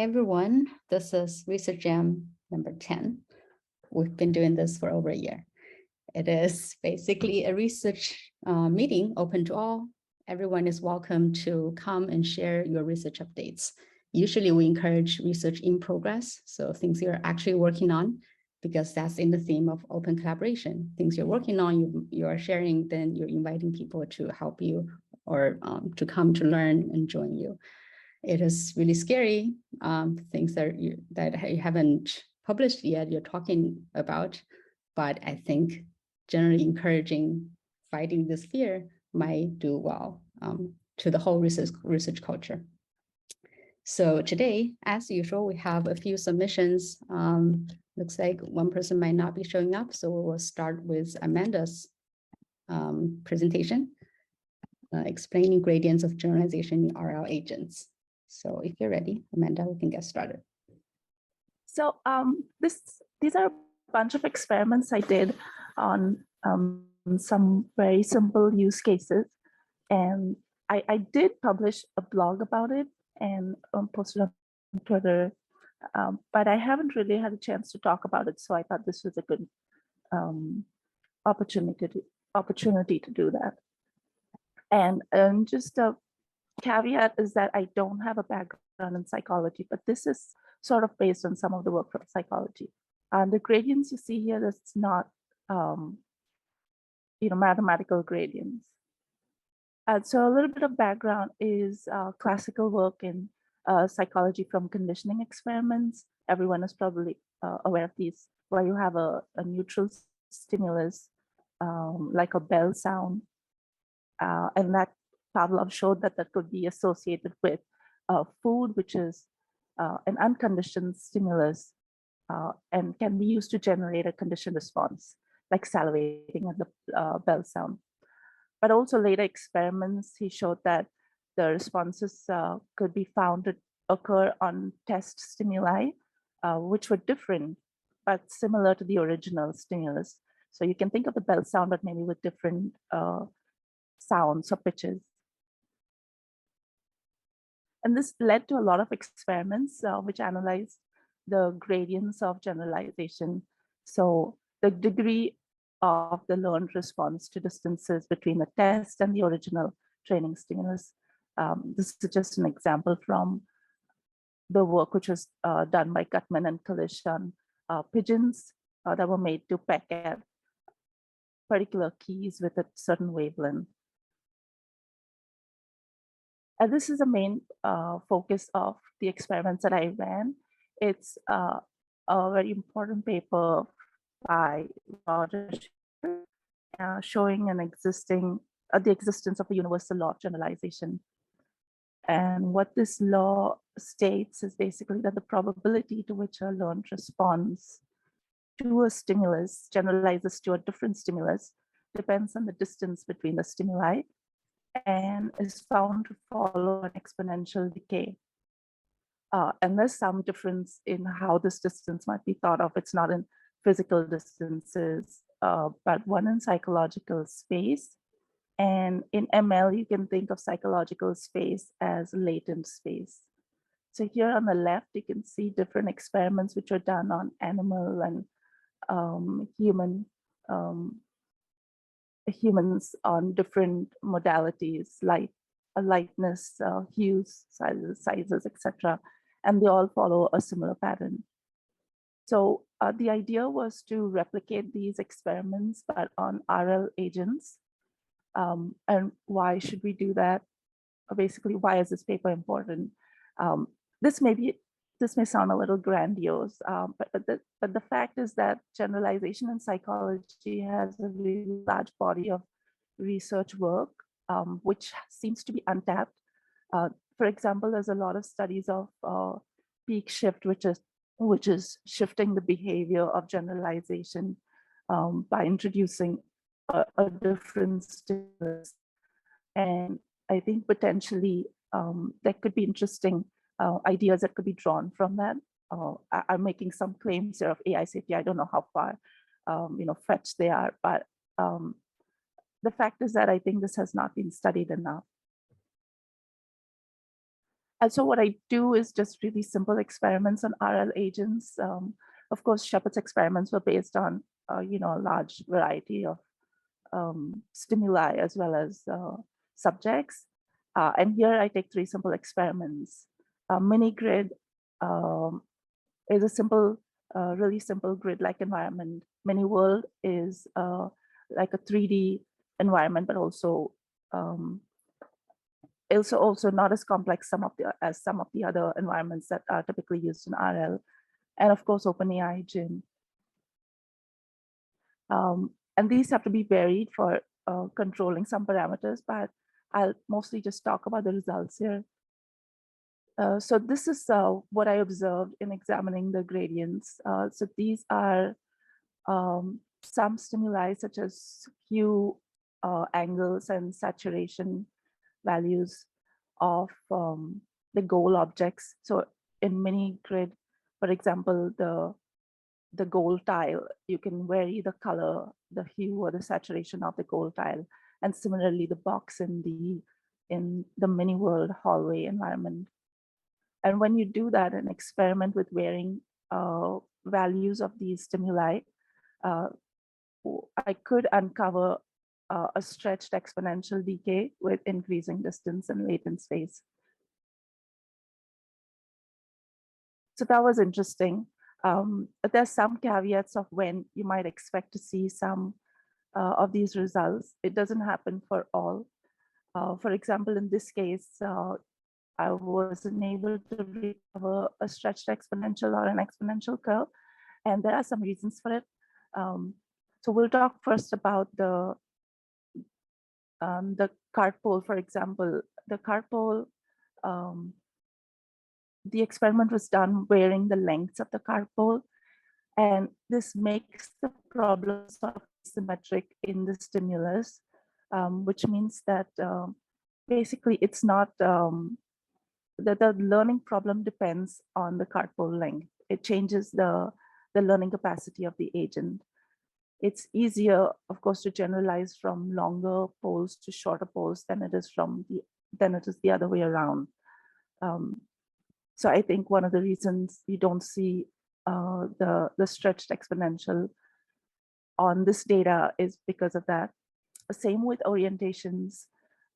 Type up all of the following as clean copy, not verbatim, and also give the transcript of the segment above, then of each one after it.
everyone. This is Research Jam number 10. We've been doing this for over a year. It is basically a research meeting open to all. Everyone is welcome to come and share your research updates. Usually we encourage research in progress, so things you're actually working on, because that's in the theme of open collaboration. Things you're working on, you are sharing, then you're inviting people to help you or to come to learn and join you. It is really scary, things that you haven't published yet, you're talking about, but I think generally encouraging fighting this fear might do well to the whole research culture. So today, as usual, we have a few submissions. Looks like one person might not be showing up, so we will start with Amanda's presentation, explaining gradients of generalization in RL agents. So if you're ready, Amanda, we can get started. So these are a bunch of experiments I did on some very simple use cases. And I did publish a blog about it and posted on Twitter, but I haven't really had a chance to talk about it. So I thought this was a good opportunity to do that. And just a caveat is that I don't have a background in psychology, but this is sort of based on some of the work from psychology. And the gradients you see here, that's not, mathematical gradients. So a little bit of background is classical work in psychology from conditioning experiments. Everyone is probably aware of these, where you have a neutral stimulus, like a bell sound, and that Pavlov showed that could be associated with food, which is an unconditioned stimulus and can be used to generate a conditioned response, like salivating at the bell sound. But also later experiments, he showed that the responses could be found to occur on test stimuli, which were different, but similar to the original stimulus. So you can think of the bell sound, but maybe with different sounds or pitches. And this led to a lot of experiments which analyzed the gradients of generalization. So the degree of the learned response to distances between the test and the original training stimulus. This is just an example from the work which was done by Gutman and Kalish on pigeons that were made to peck at particular keys with a certain wavelength. And this is the main focus of the experiments that I ran. It's a very important paper by Roger showing the existence of a universal law of generalization. And what this law states is basically that the probability to which a learned response to a stimulus generalizes to a different stimulus depends on the distance between the stimuli and is found to follow an exponential decay. And there's some difference in how this distance might be thought of. It's not in physical distances, but one in psychological space. And in ML, you can think of psychological space as latent space. So here on the left, you can see different experiments which are done on animal and humans on different modalities, like lightness, hues, sizes, etc. And they all follow a similar pattern. So the idea was to replicate these experiments, but on RL agents. And why should we do that? Basically, why is this paper important? This may sound a little grandiose, but the fact is that generalization in psychology has a really large body of research work, which seems to be untapped. For example, there's a lot of studies of peak shift, which is shifting the behavior of generalization by introducing a different stimulus. And I think potentially there could be interesting ideas that could be drawn from that. I'm making some claims here of AI safety. I don't know how far fetched they are, but the fact is that I think this has not been studied enough. And so what I do is just really simple experiments on RL agents. Of course, Shepard's experiments were based on a large variety of stimuli as well as subjects. And here I take 3 simple experiments. Mini grid is a simple, really simple grid-like environment. Mini world is like a 3D environment, but also also not as complex as some of the other environments that are typically used in RL. And of course, OpenAI Gym. And these have to be varied for controlling some parameters, but I'll mostly just talk about the results here. So this is what I observed in examining the gradients. So these are some stimuli such as hue, angles, and saturation values of the goal objects. So in mini grid, for example, the goal tile, you can vary the color, the hue, or the saturation of the goal tile. And similarly, the box in the mini world hallway environment. And when you do that and experiment with varying values of these stimuli, I could uncover a stretched exponential decay with increasing distance and latent space. So that was interesting. But there's some caveats of when you might expect to see some of these results. It doesn't happen for all. For example, in this case, I wasn't able to recover a stretched exponential or an exponential curve, and there are some reasons for it. So we'll talk first about the cart pole, for example. The cart pole, the experiment was done varying the lengths of the cart pole, and this makes the problem sort of symmetric in the stimulus, which means that basically it's not, the learning problem depends on the cart pole length. It changes the learning capacity of the agent. It's easier, of course, to generalize from longer poles to shorter poles than it is the other way around. So I think one of the reasons you don't see the stretched exponential on this data is because of that. Same with orientations.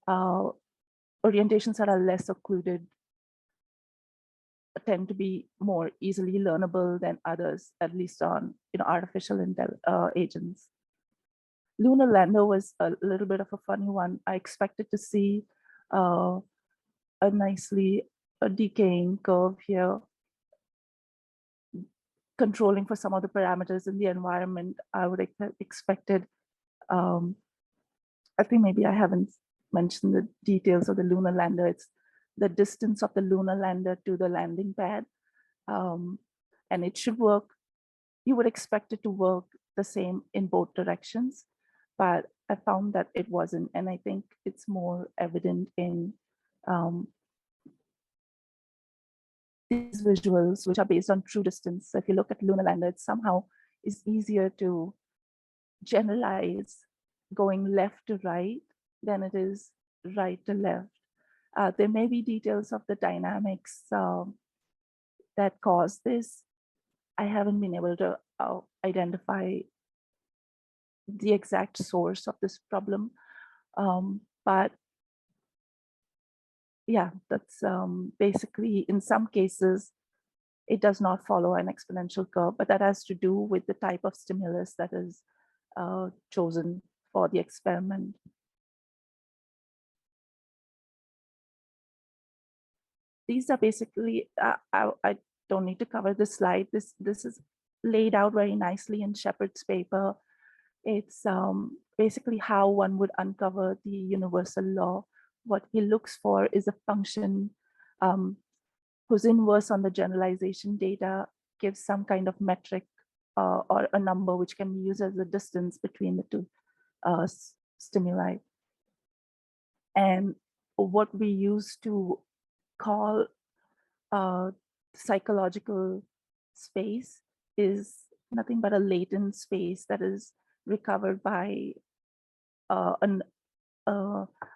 Orientations that are less occluded tend to be more easily learnable than others, at least on artificial agents. Lunar lander was a little bit of a funny one. I expected to see a nicely decaying curve here, controlling for some of the parameters in the environment. I would expected, I think maybe I haven't mentioned the details of the lunar lander. It's the distance of the lunar lander to the landing pad. And it should work. You would expect it to work the same in both directions, but I found that it wasn't. And I think it's more evident in these visuals, which are based on true distance. So if you look at lunar lander, it somehow is easier to generalize going left to right than it is right to left. There may be details of the dynamics that cause this. I haven't been able to identify the exact source of this problem. But yeah, that's basically, in some cases, it does not follow an exponential curve, but that has to do with the type of stimulus that is chosen for the experiment. These are basically, I don't need to cover this slide. This is laid out very nicely in Shepard's paper. It's basically how one would uncover the universal law. What he looks for is a function whose inverse on the generalization data gives some kind of metric or a number which can be used as the distance between the two stimuli. And what we use to call psychological space is nothing but a latent space that is recovered by a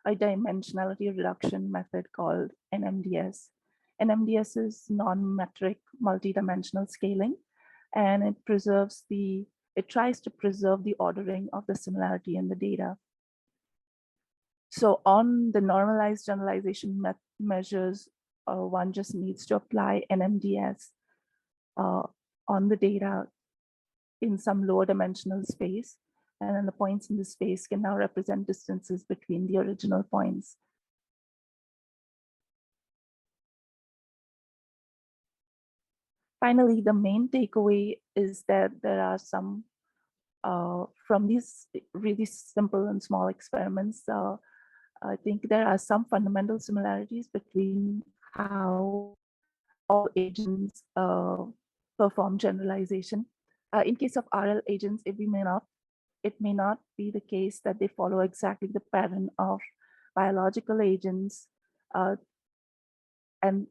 dimensionality reduction method called NMDS. NMDS is non-metric multidimensional scaling, and it tries to preserve the ordering of the similarity in the data. So on the normalized generalization measures, one just needs to apply NMDS on the data in some lower dimensional space. And then the points in the space can now represent distances between the original points. Finally, the main takeaway is that there are some, from these really simple and small experiments, I think there are some fundamental similarities between how all agents perform generalization. In case of RL agents, it may not be the case that they follow exactly the pattern of biological agents, and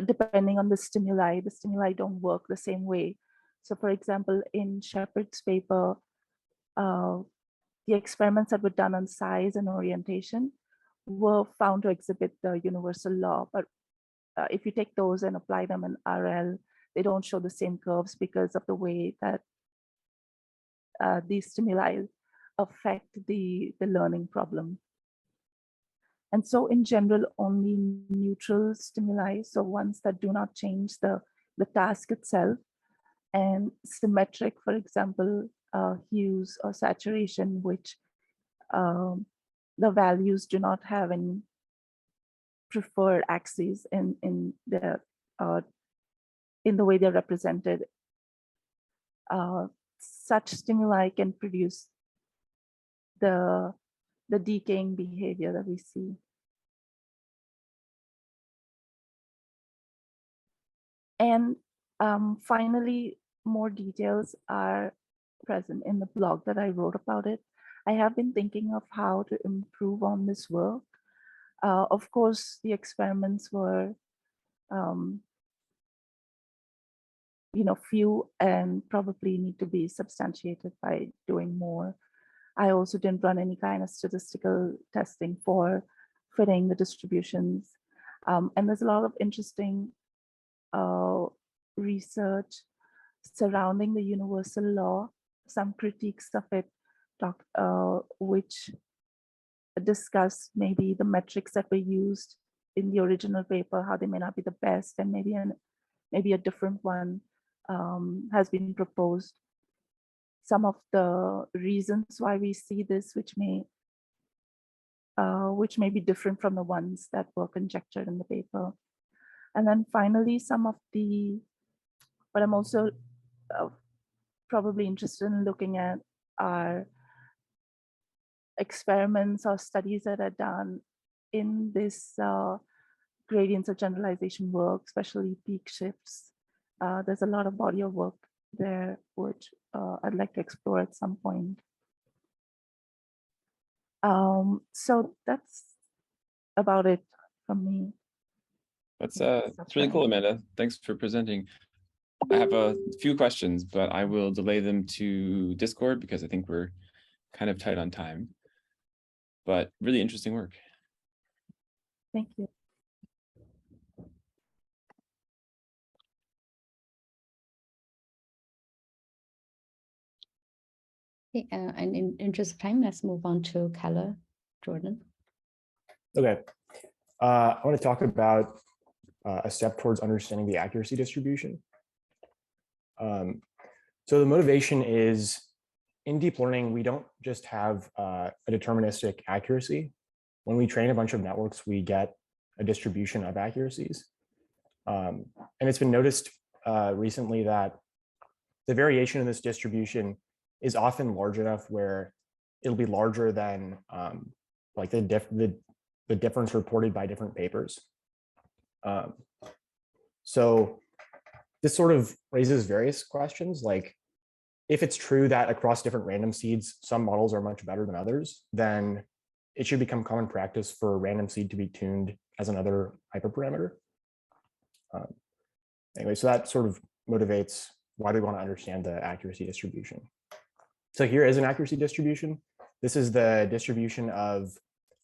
depending on the stimuli don't work the same way. So for example, in Shepard's paper, the experiments that were done on size and orientation were found to exhibit the universal law. But if you take those and apply them in RL, they don't show the same curves because of the way that these stimuli affect the learning problem. And so in general, only neutral stimuli, so ones that do not change the task itself, and symmetric, for example, hues or saturation, which the values do not have any preferred axes in the way they're represented. Such stimuli can produce the decaying behavior that we see. And finally, more details are present in the blog that I wrote about it. I have been thinking of how to improve on this work. Of course, the experiments were few and probably need to be substantiated by doing more. I also didn't run any kind of statistical testing for fitting the distributions. And there's a lot of interesting research surrounding the universal law, some critiques of it, which discuss maybe the metrics that were used in the original paper, how they may not be the best, and maybe a different one has been proposed. Some of the reasons why we see this, which may be different from the ones that were conjectured in the paper. And then finally, what I'm also probably interested in looking at are experiments or studies that are done in this gradients of generalization work, especially peak shifts. There's a lot of body of work there, which I'd like to explore at some point. So that's about it from me. That's really cool, Amanda. Thanks for presenting. I have a few questions, but I will delay them to Discord because I think we're kind of tight on time. But really interesting work. Thank you. Okay, and in interest of time, let's move on to Keller, Jordan. Okay, I want to talk about a step towards understanding the accuracy distribution. So the motivation is, in deep learning, we don't just have a deterministic accuracy. When we train a bunch of networks, we get a distribution of accuracies. And it's been noticed recently that the variation in this distribution is often large enough where it'll be larger than like the difference reported by different papers. So this sort of raises various questions, like if it's true that across different random seeds, some models are much better than others, then it should become common practice for a random seed to be tuned as another hyperparameter. Anyway, so that sort of motivates why do we want to understand the accuracy distribution. So here is an accuracy distribution. This is the distribution of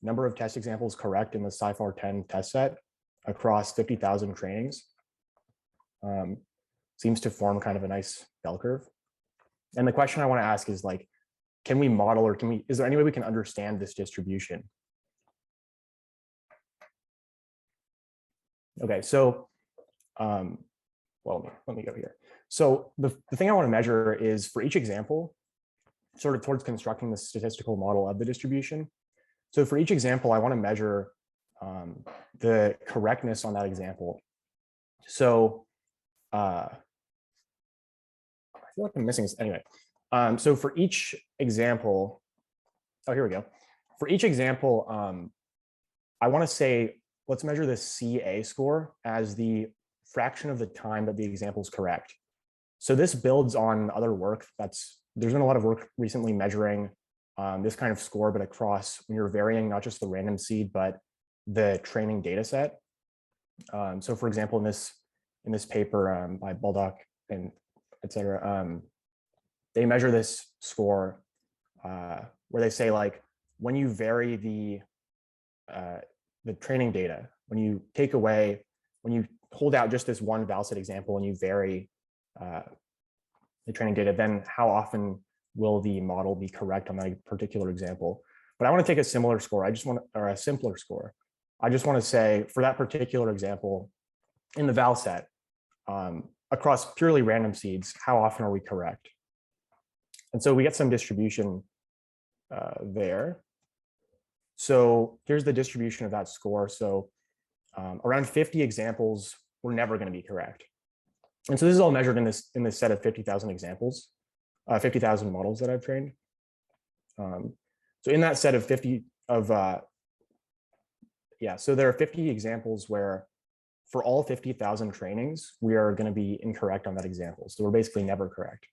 number of test examples correct in the SciFAR 10 test set across 50,000 trainings seems to form kind of a nice bell curve. And the question I want to ask is like, can we model or is there any way we can understand this distribution? Okay, so, well, let me go here. So the thing I want to measure is for each example, sort of towards constructing the statistical model of the distribution. So for each example, I want to measure the correctness on that example. So I feel like I'm missing this anyway. So for each example, oh, here we go. For each example, I want to say, let's measure the CA score as the fraction of the time that the example is correct. So this builds on other work there's been a lot of work recently measuring this kind of score, but across when you're varying not just the random seed, but the training data set. So for example, in this paper by Baldock and et cetera, they measure this score where they say like, when you vary the training data, when you hold out just this one val set example and you vary the training data, then how often will the model be correct on that particular example? But I want to take a similar score. Or a simpler score. I just want to say for that particular example in the val set, across purely random seeds, how often are we correct? And so we get some distribution there. So here's the distribution of that score. So around 50 examples, we're never going to be correct. And so this is all measured in this set of 50,000 examples, 50,000 models that I've trained. So in that set of 50 of, so there are 50 examples where for all 50,000 trainings, we are going to be incorrect on that example. So we're basically never correct.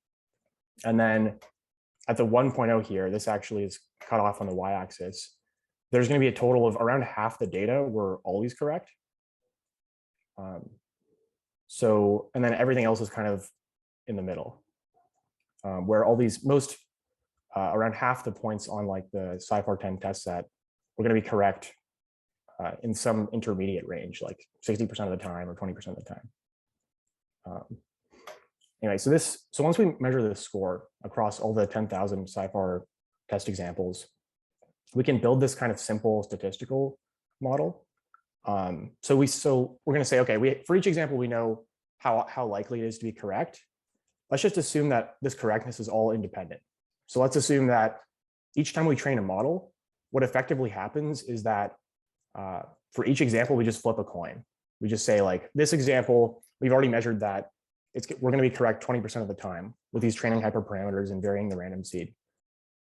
And then at the 1.0 here, this actually is cut off on the y-axis. There's going to be a total of around half the data we're always correct. So, and then everything else is kind of in the middle, where all these around half the points on like the SciFar 10 test set, we're going to be correct in some intermediate range, like 60% of the time or 20% of the time. Anyway, so once we measure the score across all the 10,000 SciFar test examples, we can build this kind of simple statistical model. So we're going to say, okay, for each example, we know how likely it is to be correct. Let's just assume that this correctness is all independent. So let's assume that each time we train a model, what effectively happens is that for each example, we just flip a coin. We just say like this example, we've already measured that we're going to be correct 20% of the time with these training hyperparameters and varying the random seed.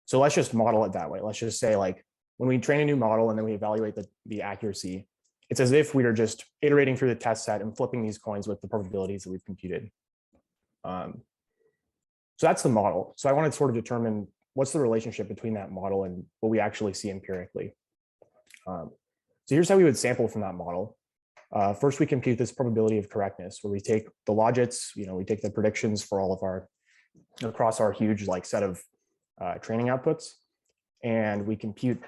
So let's just model it that way. Let's just say like when we train a new model and then we evaluate the accuracy, it's as if we are just iterating through the test set and flipping these coins with the probabilities that we've computed. So that's the model. So I want to sort of determine what's the relationship between that model and what we actually see empirically. So here's how we would sample from that model. First, we compute this probability of correctness, where we take the logits, we take the predictions for all of our, across our huge like set of training outputs, and we compute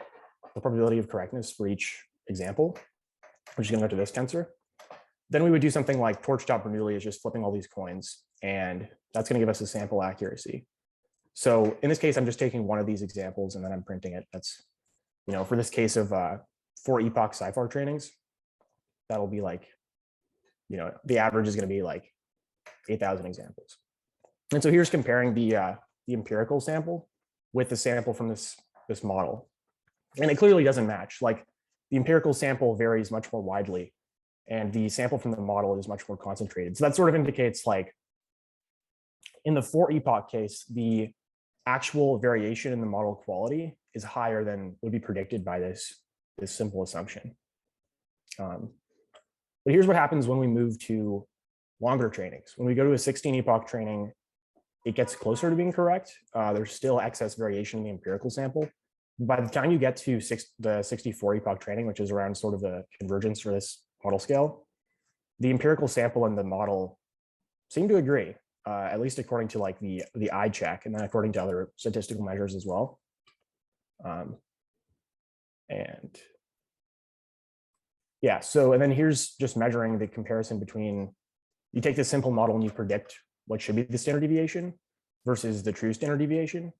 the probability of correctness for each example, which is going to go to this tensor. Then we would do something like torch.Bernoulli is just flipping all these coins, and that's going to give us a sample accuracy. So in this case, I'm just taking one of these examples and then I'm printing it. That's, for this case of 4 epoch SciFar trainings, that'll be like, the average is going to be like 8,000 examples. And so here's comparing the empirical sample with the sample from this model. And it clearly doesn't match. Like the empirical sample varies much more widely, and the sample from the model is much more concentrated. So that sort of indicates like in the 4 epoch case, the actual variation in the model quality is higher than would be predicted by this simple assumption. But here's what happens when we move to longer trainings. When we go to a 16 epoch training, it gets closer to being correct. There's still excess variation in the empirical sample. By the time you get to the 64 epoch training, which is around sort of the convergence for this model scale, the empirical sample and the model seem to agree, at least according to like the eye check, and then according to other statistical measures as well. And Yeah, so and then here's just measuring the comparison between, you take this simple model and you predict what should be the standard deviation versus the true standard deviation.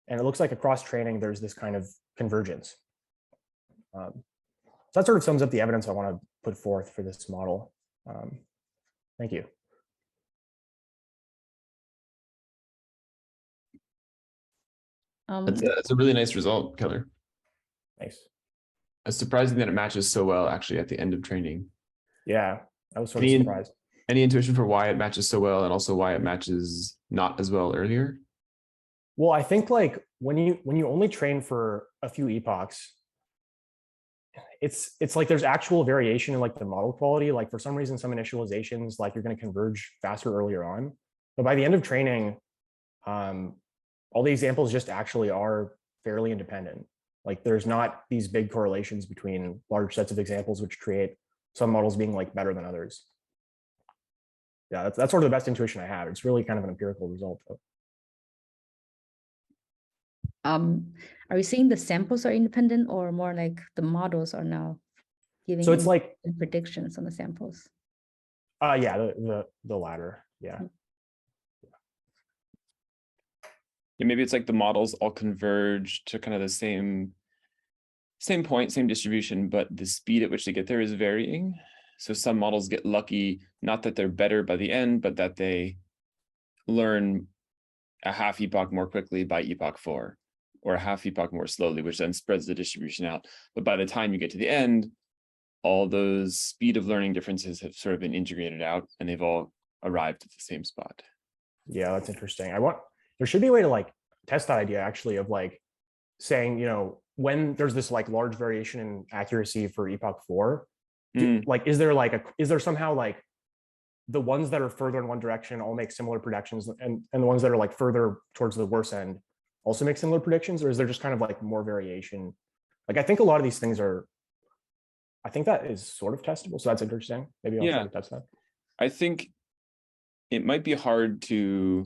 And it looks like across training, there's this kind of convergence. So that sort of sums up the evidence I want to put forth for this model. Thank you. That's a really nice result, Keller. Thanks. It's surprising that it matches so well actually at the end of training. Yeah, I was sort of Any, surprised. any intuition for why it matches so well and also why it matches not as well earlier? Well, I think like when you only train for a few epochs, it's like there's actual variation in like the model quality. Like for some reason, some initializations, like you're going to converge faster earlier on. But by the end of training, all the examples just actually are fairly independent. Like there's not these big correlations between large sets of examples, which create some models being like better than others. Yeah, that's sort of the best intuition I have. It's really kind of an empirical result, though. Are we seeing the samples are independent or more like the models are now giving So it's like, predictions on the samples? yeah, the latter. Yeah. Yeah, maybe it's like the models all converge to kind of the same point, same distribution, but the speed at which they get there is varying. So some models get lucky, not that they're better by the end, but that they learn a half epoch more quickly by epoch 4, or a half epoch more slowly, which then spreads the distribution out. But by the time you get to the end, all those speed of learning differences have sort of been integrated out and they've all arrived at the same spot. Yeah, that's interesting. There should be a way to like test that idea actually of like saying, you know, when there's this like large variation in accuracy for epoch 4, like, is there somehow like the ones that are further in one direction all make similar predictions and the ones that are like further towards the worse end also make similar predictions? Or is there just kind of like more variation? Like, I think a lot of these things I think that is sort of testable. So that's interesting. Maybe I'll try to test that. I think it might be hard to,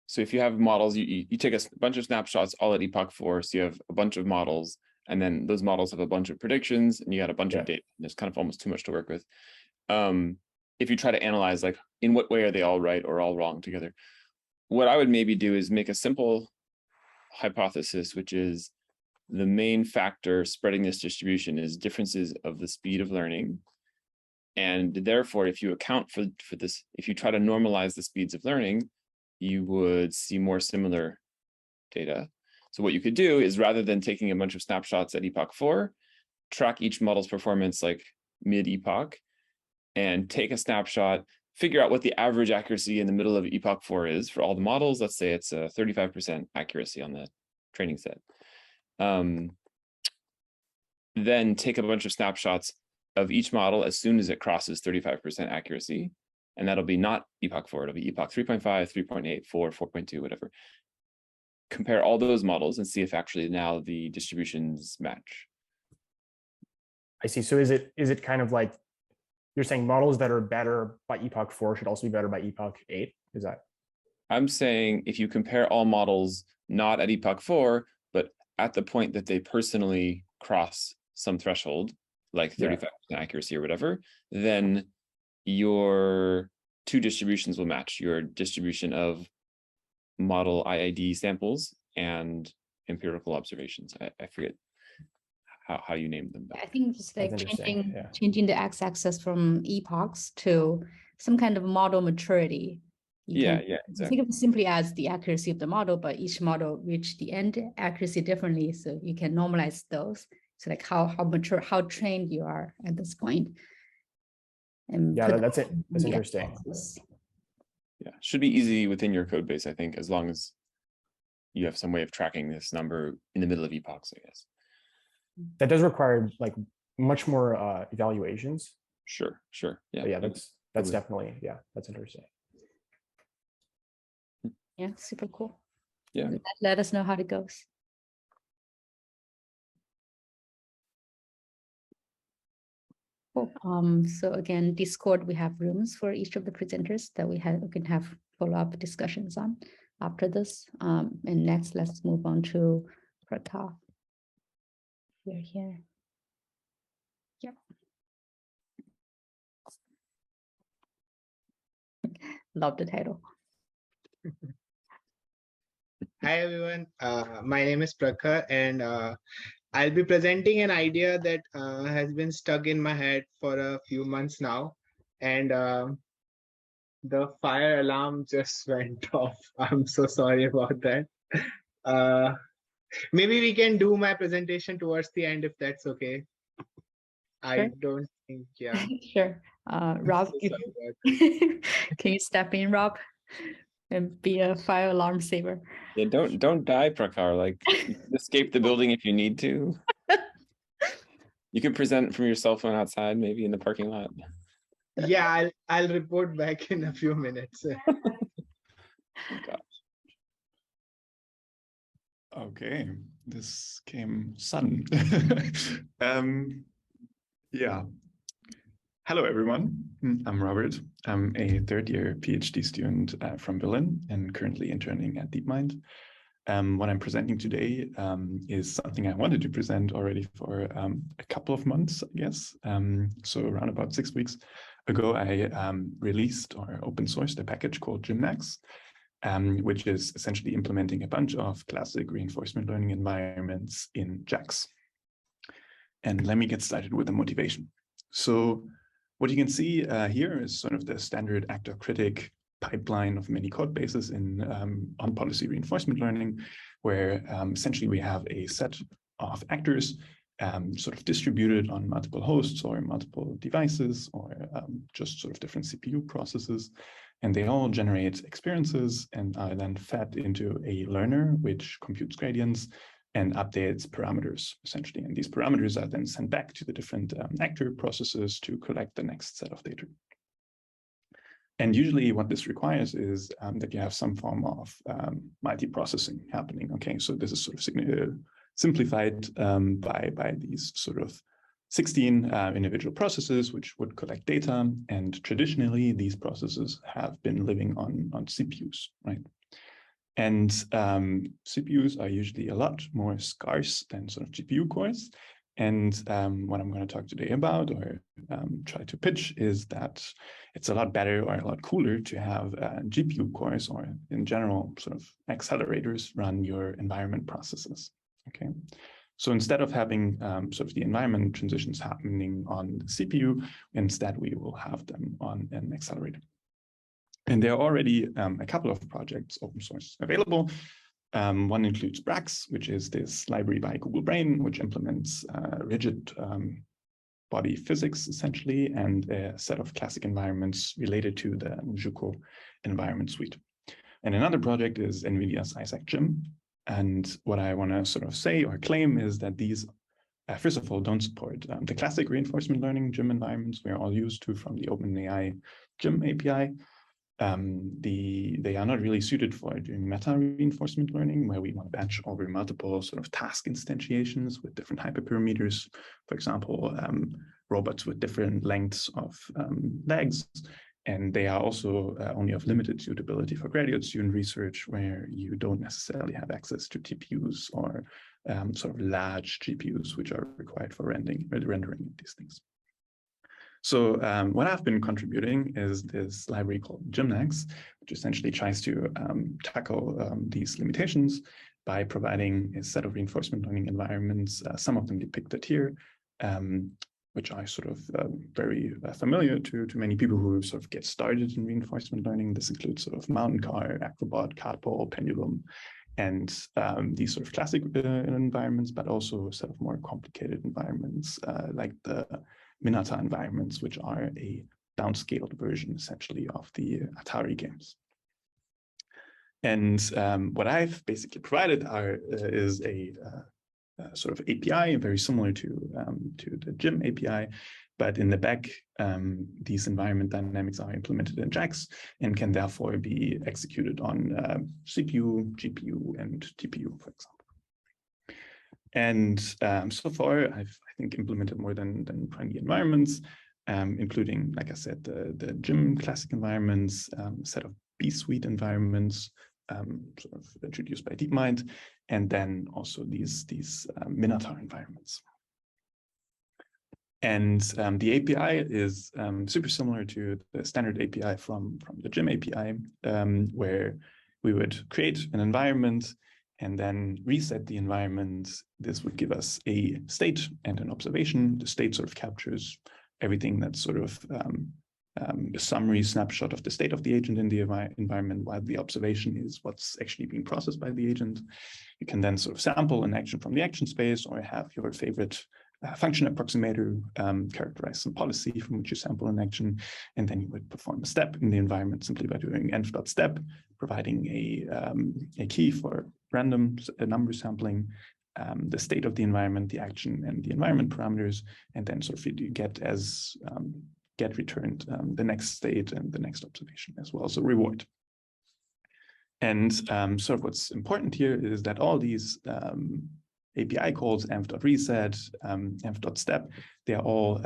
so if you have models, you take a bunch of snapshots all at epoch 4, so you have a bunch of models, and then those models have a bunch of predictions, and you got a bunch of data. There's kind of almost too much to work with. If you try to analyze, like, in what way are they all right or all wrong together? What I would maybe do is make a simple hypothesis, which is the main factor spreading this distribution is differences of the speed of learning. And therefore, if you account for this, if you try to normalize the speeds of learning, you would see more similar data. So what you could do is, rather than taking a bunch of snapshots at epoch 4, track each model's performance like mid-epoch and take a snapshot, figure out what the average accuracy in the middle of epoch 4 is for all the models. Let's say it's a 35% accuracy on the training set. Then take a bunch of snapshots of each model as soon as it crosses 35% accuracy. And that'll be not epoch 4, it'll be epoch 3.5, 3.8, 4, 4.2, whatever. Compare all those models and see if actually now the distributions match. I see. So is it kind of like you're saying models that are better by epoch 4 should also be better by epoch 8? Is that? I'm saying if you compare all models not at epoch 4, but at the point that they personally cross some threshold, like 35% accuracy or whatever, then your two distributions will match, your distribution of model IID samples and empirical observations. I forget how you named them. I think just like changing the x-axis from epochs to some kind of model maturity. Exactly. Think of it simply as the accuracy of the model, but each model reach the end accuracy differently. So you can normalize those. So like how mature, how trained you are at this point. And yeah, that's it. That's interesting. Yeah, should be easy within your code base, I think, as long as you have some way of tracking this number in the middle of epochs, I guess. That does require like much more evaluations. Sure. Yeah. But yeah, that's definitely, yeah, that's interesting. Yeah, super cool. Yeah. Let us know how it goes. Cool. So again, Discord, we have rooms for each of the presenters that we can have follow-up discussions on after this. And next, let's move on to Prakash. You're here. Yep. Love the title. Hi everyone, my name is Prakhar and I'll be presenting an idea that has been stuck in my head for a few months now, and the fire alarm just went off. I'm so sorry about that. Uh, Maybe we can do my presentation towards the end if that's okay. I Sure. don't think, yeah. Sure. Rob, So if- sorry about can you step in, Rob, and be a fire alarm saver? Yeah, don't die, Prakhar. Like, you can escape the building if you need to. You can present from your cell phone outside, maybe in the parking lot. Yeah, I'll report back in a few minutes. Oh, God. Okay, this came sudden. Yeah. Hello, everyone. I'm Robert. I'm a third-year PhD student from Berlin and currently interning at DeepMind. What I'm presenting today is something I wanted to present already for a couple of months, I guess. So around about 6 weeks ago, I released or open sourced a package called gymnax, which is essentially implementing a bunch of classic reinforcement learning environments in JAX. And let me get started with the motivation. So what you can see here is sort of the standard actor-critic pipeline of many code bases in on-policy reinforcement learning, where essentially we have a set of actors sort of distributed on multiple hosts or multiple devices or just sort of different CPU processes. And they all generate experiences and are then fed into a learner, which computes gradients and updates parameters, essentially. And these parameters are then sent back to the different actor processes to collect the next set of data. And usually what this requires is that you have some form of multiprocessing happening. Okay, so this is sort of simplified by these sort of 16 individual processes which would collect data. And traditionally, these processes have been living on CPUs, right? And CPUs are usually a lot more scarce than sort of GPU cores. And what I'm going to talk today about or try to pitch is that it's a lot better or a lot cooler to have GPU cores or in general sort of accelerators run your environment processes. Okay. So instead of having sort of the environment transitions happening on the CPU, instead we will have them on an accelerator. And there are already a couple of projects open source available. One includes Brax, which is this library by Google Brain, which implements rigid body physics, essentially, and a set of classic environments related to the Juco environment suite. And another project is NVIDIA's Isaac Gym. And what I want to sort of say or claim is that these, first of all, don't support the classic reinforcement learning gym environments we're all used to from the OpenAI Gym API. They are not really suited for doing meta reinforcement learning, where we want to batch over multiple sort of task instantiations with different hyperparameters. For example, robots with different lengths of legs. And they are also only of limited suitability for graduate student research, where you don't necessarily have access to TPUs or sort of large GPUs, which are required for rendering these things. So what I've been contributing is this library called gymnax, which essentially tries to tackle these limitations by providing a set of reinforcement learning environments, some of them depicted here, which are sort of very familiar to many people who sort of get started in reinforcement learning. This includes sort of mountain car, acrobat, cardball, pendulum, and these sort of classic environments, but also a set of more complicated environments like the Minata environments, which are a downscaled version, essentially, of the Atari games. And what I've basically provided is a sort of API, very similar to the Gym API, but in the back, these environment dynamics are implemented in JAX and can therefore be executed on CPU, GPU, and TPU, for example. And so far, I think, implemented more than 20 environments, including, like I said, the Gym classic environments, a set of B suite environments, sort of introduced by DeepMind, and then also these Minotaur environments. And the API is super similar to the standard API from the Gym API, where we would create an environment and then reset the environment. This would give us a state and an observation. The state sort of captures everything that's sort of a summary snapshot of the state of the agent in the environment, while the observation is what's actually being processed by the agent. You can then sort of sample an action from the action space, or have your favorite function approximator characterize some policy from which you sample an action, and then you would perform a step in the environment simply by doing env.step, providing a key for random number sampling, the state of the environment, the action, and the environment parameters, and then sort of you get returned the next state and the next observation as well, so reward. And sort of what's important here is that all these API calls, env.reset, env.step, they're all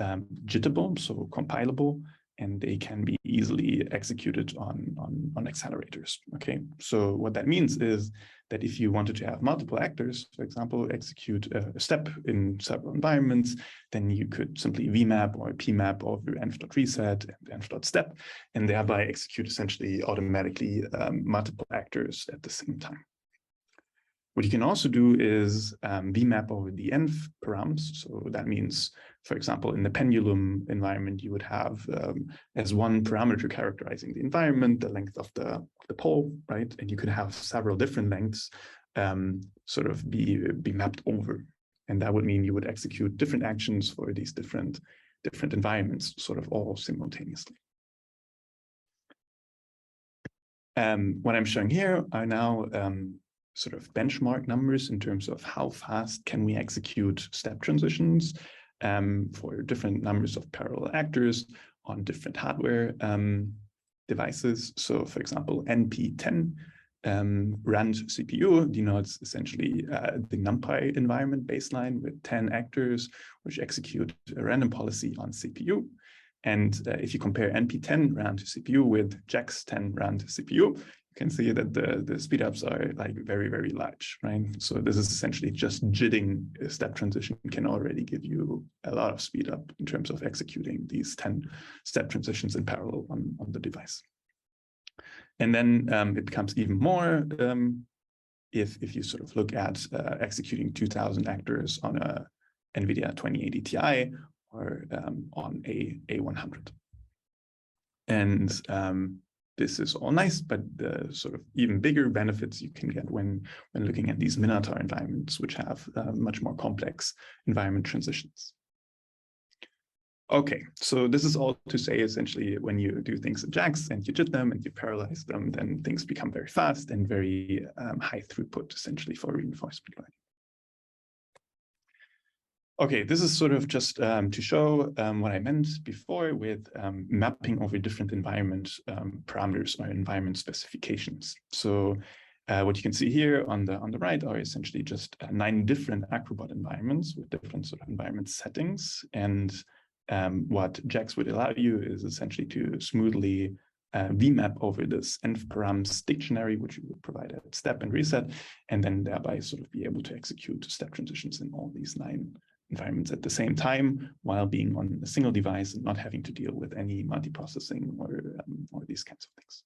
jittable, so compilable, and they can be easily executed on accelerators. Okay, so what that means is that if you wanted to have multiple actors, for example, execute a step in several environments, then you could simply vmap or pmap over env.reset and env.step, and thereby execute essentially automatically multiple actors at the same time. What you can also do is vmap over the env params. So that means, for example, in the pendulum environment, you would have as one parameter characterizing the environment, the length of the pole, right? And you could have several different lengths sort of be mapped over. And that would mean you would execute different actions for these different environments, sort of all simultaneously. What I'm showing here are now sort of benchmark numbers in terms of how fast can we execute step transitions for different numbers of parallel actors on different hardware devices. So for example, NP10 rand CPU denotes essentially the NumPy environment baseline with 10 actors which execute a random policy on CPU. And if you compare NP10 rand CPU with JAX 10 rand CPU, you can see that the speedups are like very, very large, right? So this is essentially just jitting a step transition can already give you a lot of speed up in terms of executing these 10 step transitions in parallel on the device. And then it becomes even more if you sort of look at executing 2000 actors on a NVIDIA 2080 Ti or on a A100. And this is all nice, but the sort of even bigger benefits you can get when looking at these Minotaur environments, which have much more complex environment transitions. Okay, so this is all to say essentially when you do things in JAX and you jit them and you parallelize them, then things become very fast and very high throughput essentially for reinforcement learning. Okay, this is sort of just to show what I meant before with mapping over different environment parameters or environment specifications. So what you can see here on the right are essentially just 9 different Acrobat environments with different sort of environment settings. And what JAX would allow you is essentially to smoothly vmap over this env-params dictionary, which you would provide at step and reset, and then thereby sort of be able to execute step transitions in all these 9 environments at the same time while being on a single device and not having to deal with any multiprocessing or these kinds of things.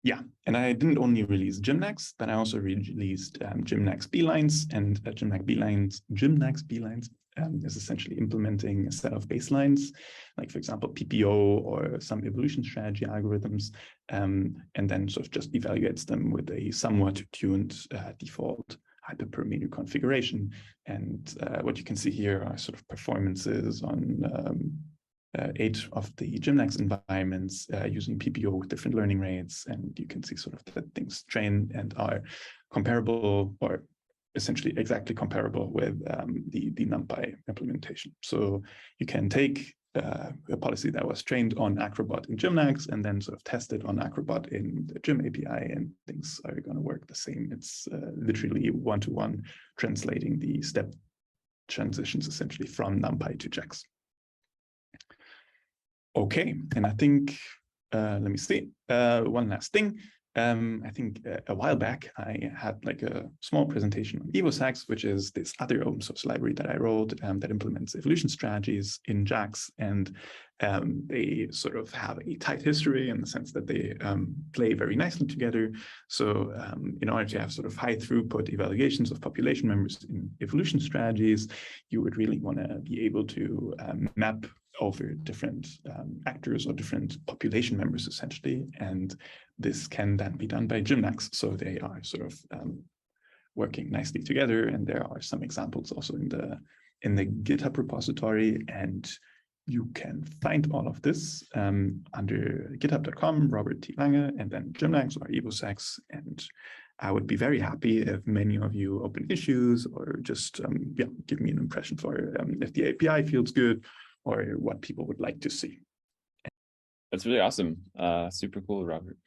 Yeah, and I didn't only release gymnax, but I also released gymnax B-lines, and gymnax B-lines is essentially implementing a set of baselines, like for example, PPO or some evolution strategy algorithms, and then sort of just evaluates them with a somewhat tuned default hyperparameter configuration. And what you can see here are sort of performances on 8 of the gymnax environments using PPO with different learning rates. And you can see sort of that things train and are comparable or essentially exactly comparable with the NumPy implementation. So you can take a policy that was trained on Acrobat in Gymnax and then sort of test it on Acrobat in the Gym API, and things are going to work the same. It's literally one-to-one translating the step transitions essentially from NumPy to JAX. Okay, and I think, let me see, one last thing. I think a while back, I had like a small presentation on EvoSax, which is this other open source library that I wrote that implements evolution strategies in JAX. And they sort of have a tight history in the sense that they play very nicely together. So in order to have sort of high throughput evaluations of population members in evolution strategies, you would really want to be able to map over different actors or different population members, essentially. And this can then be done by gymnax. So they are sort of working nicely together. And there are some examples also in the GitHub repository. And you can find all of this under github.com, Robert T. Lange, and then gymnax or EvoSax. And I would be very happy if many of you open issues or just give me an impression for if the API feels good or what people would like to see. That's really awesome. Super cool, Robert.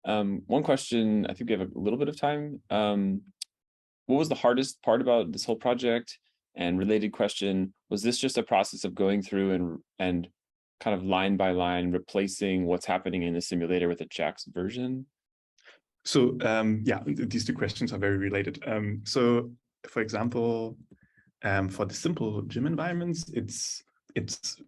One question, I think we have a little bit of time. What was the hardest part about this whole project? And related question, was this just a process of going through and kind of line by line replacing what's happening in the simulator with a JAX version? So yeah, these two questions are very related. So for example, for the simple gym environments, it's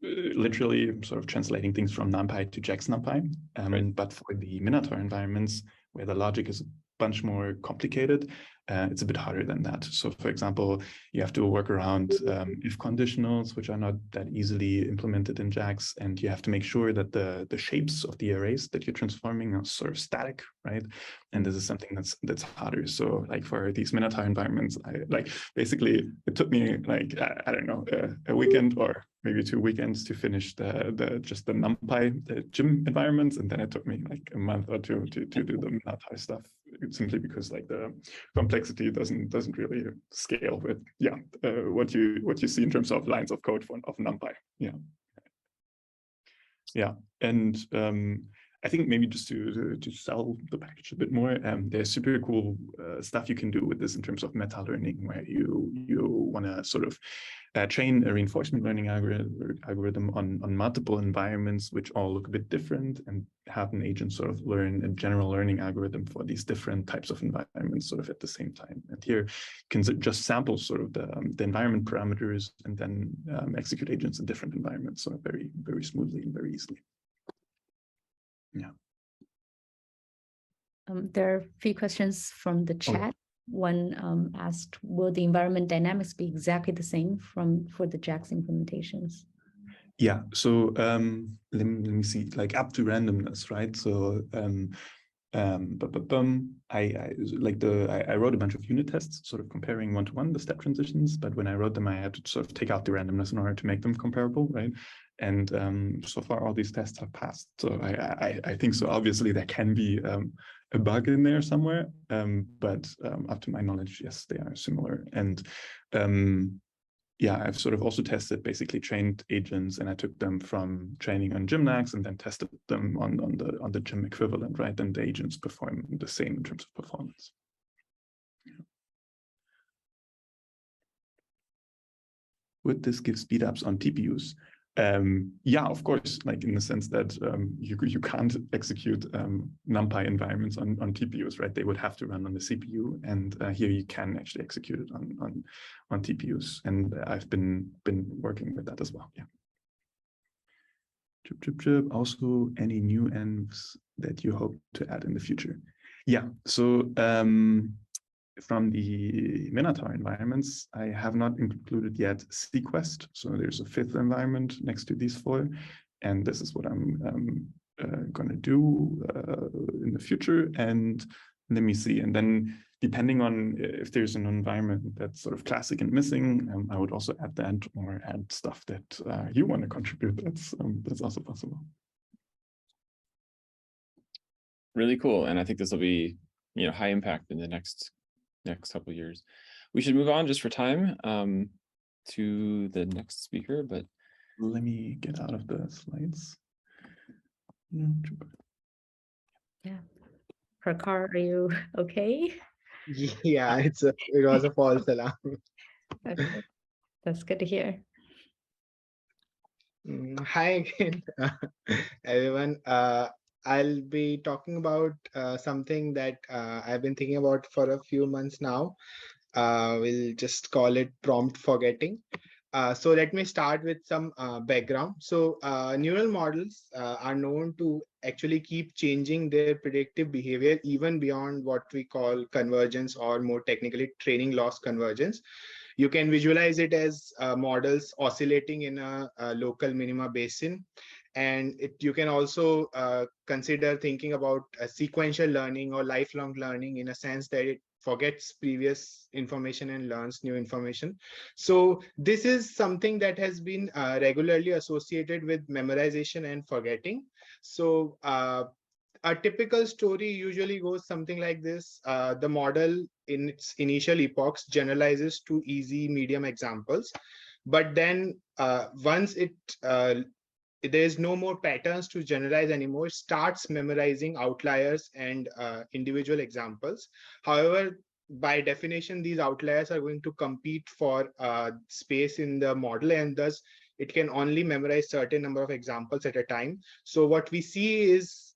literally sort of translating things from NumPy to JAX NumPy. Right. But for the Minotaur environments, where the logic is a bunch more complicated, it's a bit harder than that. So for example, you have to work around if conditionals, which are not that easily implemented in JAX, and you have to make sure that the shapes of the arrays that you're transforming are sort of static, right? And this is something that's harder. So like for these Minotaur environments, basically it took me like, I don't know, a weekend or maybe 2 weekends to finish just the NumPy, the gym environments. And then it took me like a month or two to do the Minotaur stuff, simply because like the complexity doesn't really scale with what you see in terms of lines of code of NumPy. And I think maybe just to sell the package a bit more, there's super cool stuff you can do with this in terms of meta learning, where you want to sort of train a reinforcement learning algorithm on multiple environments, which all look a bit different, and have an agent sort of learn a general learning algorithm for these different types of environments sort of at the same time. And here you can just sample sort of the environment parameters and then execute agents in different environments sort of very, very smoothly and very easily. Yeah. There are a few questions from the chat. One asked, will the environment dynamics be exactly the same for the JAX implementations? Yeah, so let me see, like up to randomness, right? So I wrote a bunch of unit tests sort of comparing one-to-one the step transitions, but when I wrote them, I had to sort of take out the randomness in order to make them comparable, right? And so far all these tests have passed. So I think so. Obviously there can be a bug in there somewhere, but up to my knowledge, yes, they are similar. And yeah, I've sort of also tested basically trained agents, and I took them from training on gymnax and then tested them on the gym equivalent, right? And the agents perform the same in terms of performance. Yeah. Would this give speedups on TPUs? Yeah, of course, like in the sense that you can't execute NumPy environments on TPUs, right? They would have to run on the CPU, and here you can actually execute it on TPUs. And I've been working with that as well. Yeah. Also, any new envs that you hope to add in the future? Yeah. So from the Minotaur environments, I have not included yet Sequest. So there's a 5th environment next to these 4. And this is what I'm going to do in the future. And let me see. And then depending on if there's an environment that's sort of classic and missing, I would also add that or add stuff that you want to contribute. That's also possible. Really cool. And I think this will be, high impact in the next couple of years. We should move on just for time to the next speaker, but let me get out of the slides. Yeah. Prakar, are you okay? Yeah, it was a false alarm. Okay. That's good to hear. Hi again, everyone. I'll be talking about something that I've been thinking about for a few months now. We'll just call it prompt forgetting. So let me start with some background. So neural models are known to actually keep changing their predictive behavior even beyond what we call convergence, or more technically training loss convergence. You can visualize it as models oscillating in a local minima basin. And you can also consider thinking about sequential learning or lifelong learning, in a sense that it forgets previous information and learns new information. So this is something that has been regularly associated with memorization and forgetting. So a typical story usually goes something like this. The model in its initial epochs generalizes to easy, medium examples. But then once there's no more patterns to generalize anymore, it starts memorizing outliers and individual examples. However, by definition, these outliers are going to compete for space in the model, and thus it can only memorize certain number of examples at a time. So what we see is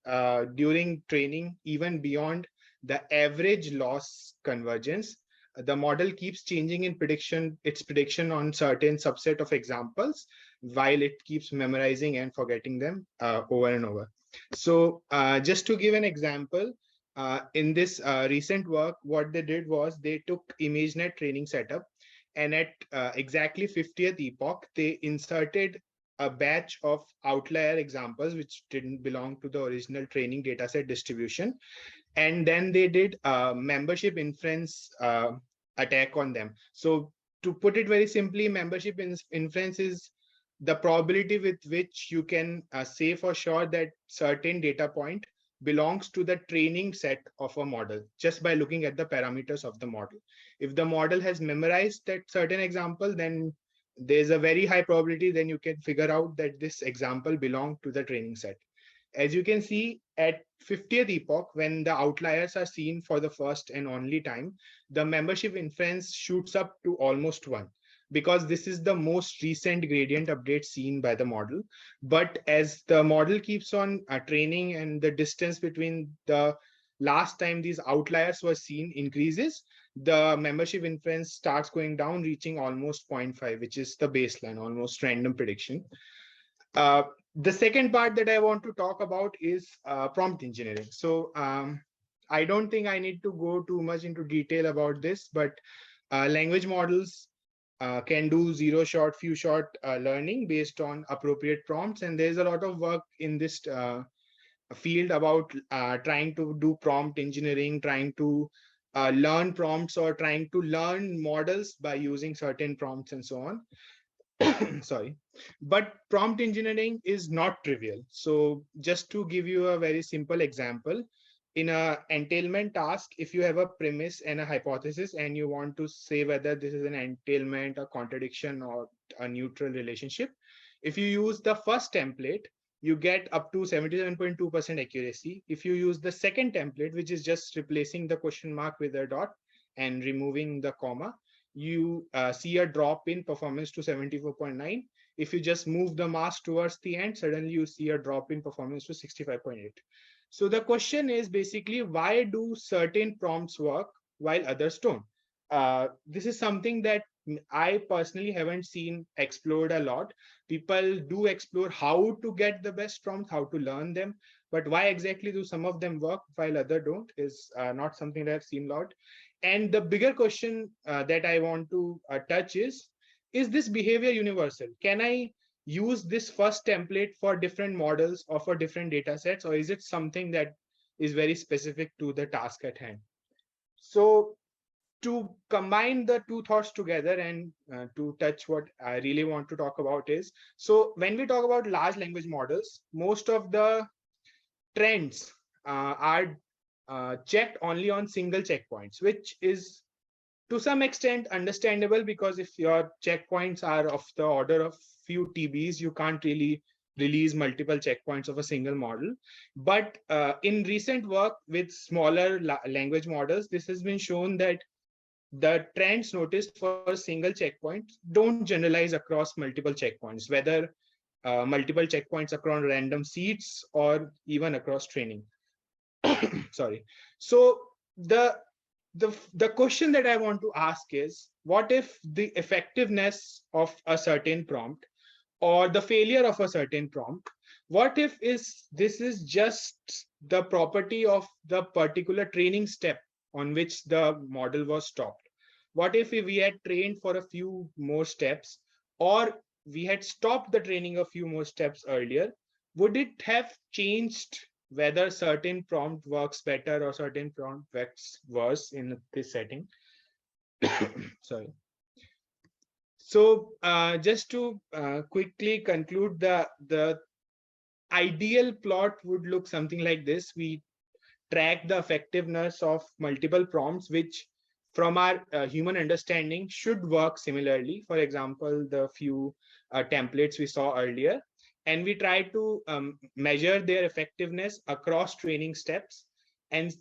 during training, even beyond the average loss convergence, the model keeps changing its prediction on certain subset of examples, while it keeps memorizing and forgetting them over and over. So just to give an example, in this recent work, what they did was they took ImageNet training setup, and at exactly 50th epoch, they inserted a batch of outlier examples which didn't belong to the original training dataset distribution. And then they did a membership inference attack on them. So to put it very simply, membership inference is the probability with which you can say for sure that certain data point belongs to the training set of a model just by looking at the parameters of the model. If the model has memorized that certain example, then there's a very high probability then you can figure out that this example belonged to the training set. As you can see, at 50th epoch, when the outliers are seen for the first and only time, the membership inference shoots up to almost 1, because this is the most recent gradient update seen by the model. But as the model keeps on training and the distance between the last time these outliers were seen increases, the membership inference starts going down, reaching almost 0.5, which is the baseline, almost random prediction. The second part that I want to talk about is prompt engineering. So I don't think I need to go too much into detail about this, but language models can do zero shot, few shot learning based on appropriate prompts. And there's a lot of work in this field about trying to do prompt engineering, trying to learn prompts, or trying to learn models by using certain prompts and so on. Sorry, but prompt engineering is not trivial. So just to give you a very simple example, in a entailment task, if you have a premise and a hypothesis and you want to say whether this is an entailment, a contradiction, or a neutral relationship, if you use the first template, you get up to 77.2% accuracy. If you use the second template, which is just replacing the question mark with a dot and removing the comma, you see a drop in performance to 74.9. If you just move the mask towards the end, suddenly you see a drop in performance to 65.8. So the question is basically, why do certain prompts work while others don't? This is something that I personally haven't seen explored a lot. People do explore how to get the best prompts, how to learn them, but why exactly do some of them work while others don't is not something that I've seen a lot. And the bigger question that I want to touch is this behavior universal? Can I use this first template for different models or for different data sets, or is it something that is very specific to the task at hand? So to combine the two thoughts together and to touch what I really want to talk about is, so when we talk about large language models, most of the trends are checked only on single checkpoints, which is to some extent understandable, because if your checkpoints are of the order of few TBs, you can't really release multiple checkpoints of a single model. But in recent work with smaller language models, this has been shown that the trends noticed for a single checkpoint don't generalize across multiple checkpoints, whether multiple checkpoints across random seats or even across training. Sorry. So the question that I want to ask is, what if the effectiveness of a certain prompt or the failure of a certain prompt, what if this is just the property of the particular training step on which the model was stopped? What if we had trained for a few more steps, or we had stopped the training a few more steps earlier? Would it have changed whether certain prompt works better or certain prompt works worse in this setting? Sorry. So just to quickly conclude, the ideal plot would look something like this. We track the effectiveness of multiple prompts, which from our human understanding should work similarly. For example, the few templates we saw earlier, and we try to measure their effectiveness across training steps. And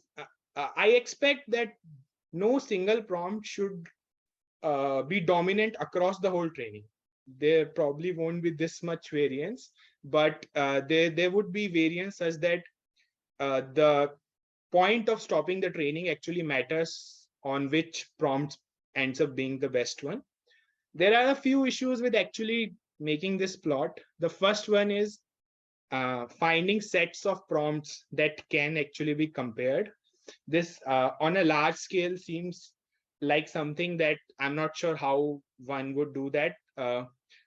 I expect that no single prompt should be dominant across the whole training. There probably won't be this much variance, but there would be variance such that the point of stopping the training actually matters on which prompt ends up being the best one. There are a few issues with actually making this plot. The first one is finding sets of prompts that can actually be compared. This on a large scale seems like something that I'm not sure how one would do that.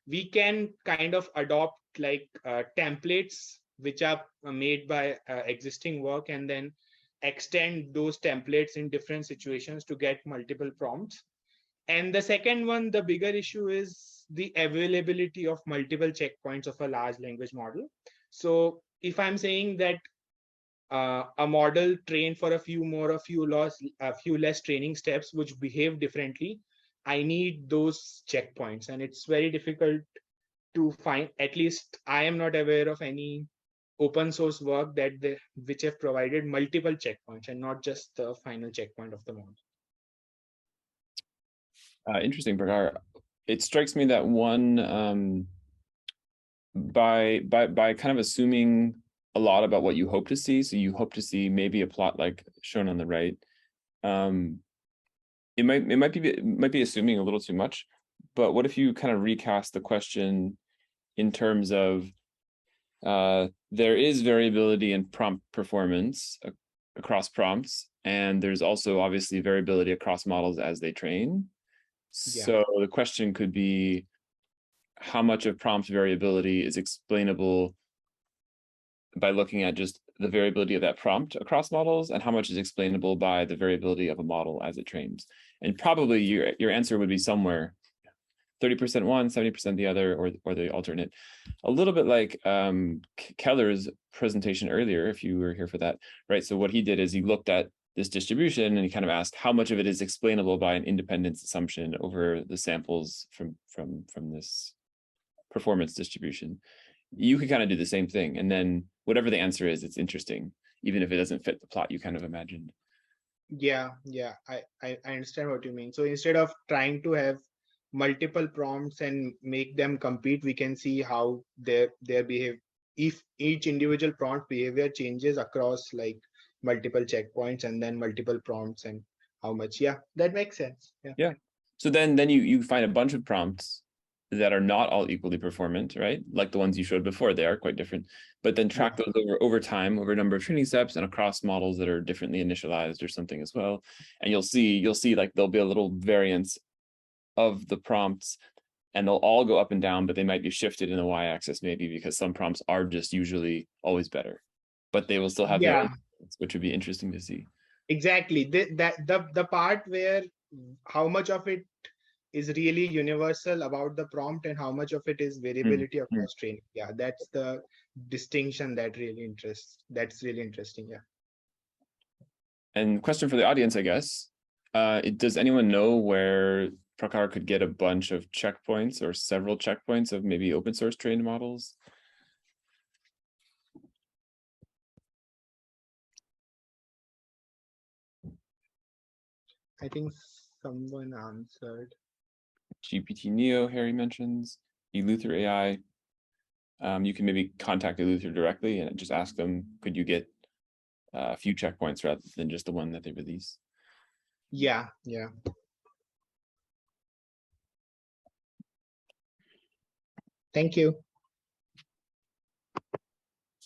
We can kind of adopt like templates which are made by existing work, and then extend those templates in different situations to get multiple prompts. And the second one, the bigger issue, is the availability of multiple checkpoints of a large language model. So if I'm saying that a model trained for a few less training steps which behave differently, I need those checkpoints, and it's very difficult to find. At least I am not aware of any open source work which have provided multiple checkpoints and not just the final checkpoint of the model. Interesting, Prakhar. It strikes me that one, by kind of assuming a lot about what you hope to see, so you hope to see maybe a plot like shown on the right, it might be assuming a little too much. But what if you kind of recast the question in terms of there is variability in prompt performance across prompts, and there's also obviously variability across models as they train. Yeah. So the question could be, how much of prompt variability is explainable by looking at just the variability of that prompt across models, and how much is explainable by the variability of a model as it trains? And probably your answer would be somewhere 30% one, 70% the other, or the alternate. A little bit like Keller's presentation earlier, if you were here for that, right? So what he did is he looked at this distribution and he kind of asked how much of it is explainable by an independence assumption over the samples from this performance distribution. You could kind of do the same thing, and then whatever the answer is, it's interesting, even if it doesn't fit the plot you kind of imagined. Yeah, I understand what you mean. So instead of trying to have multiple prompts and make them compete, we can see how their behave, if each individual prompt behavior changes across like multiple checkpoints and then multiple prompts, and how much. Yeah, that makes sense. Yeah. So then you find a bunch of prompts that are not all equally performant, right? Like the ones you showed before, they are quite different. But then track those over time, over a number of training steps, and across models that are differently initialized or something as well. And you'll see like there'll be a little variance of the prompts, and they'll all go up and down, but they might be shifted in the y-axis maybe because some prompts are just usually always better, but they will still have their own, which would be interesting to see. Exactly. The part where how much of it is really universal about the prompt and how much of it is variability across training. Yeah, that's the distinction that really really interesting. Yeah. And question for the audience, I guess. Does anyone know where Prakhar could get a bunch of checkpoints or several checkpoints of maybe open source trained models? I think someone answered. GPT Neo, Harry mentions, Eleuther AI. you can maybe contact Eleuther directly and just ask them, could you get a few checkpoints rather than just the one that they release? Yeah. Thank you.